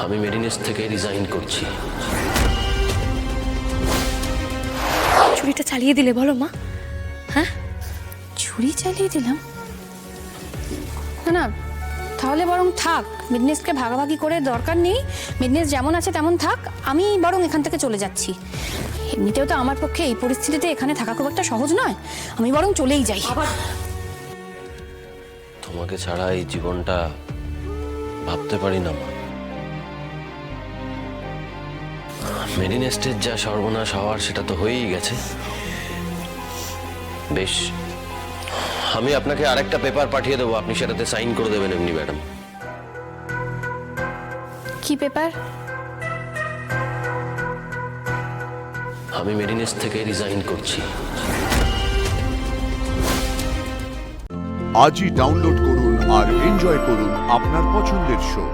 আমি মেরিনেস থেকে রিজাইন করছি। ছুরিটা চালিয়ে দিলে বলো মা? হ্যাঁ, ছুরি চালিয়ে দিলাম? না না, তাহলে বরং থাক, মিডনেসকে ভাগাভাগি করে দরকার নেই। মিডনেস যেমন আছে তেমন থাক, আমি বরং এখান থেকে চলে যাচ্ছি। এমনিতেও তো আমার পক্ষে এই পরিস্থিতিতে এখানে থাকা খুব একটা সহজ নয়, আমি বরং চলেই যাই। তোমাকে ছাড়া এই জীবনটা ভাবতে পারি না মা। মেরিনেস্টের যা সর্বনাশ হওয়ার সেটা তো হয়েই গেছে। বেশ, আমি আপনাকে আরেকটা পেপার পাঠিয়ে দেবো, আপনি সেটাতে সাইন করে দেবেন এমনি ম্যাডাম। কি পেপার? আমি মেরিনেস থেকে রিজাইন করছি। আজই ডাউনলোড করুন আর এনজয় করুন আপনার পছন্দের শো।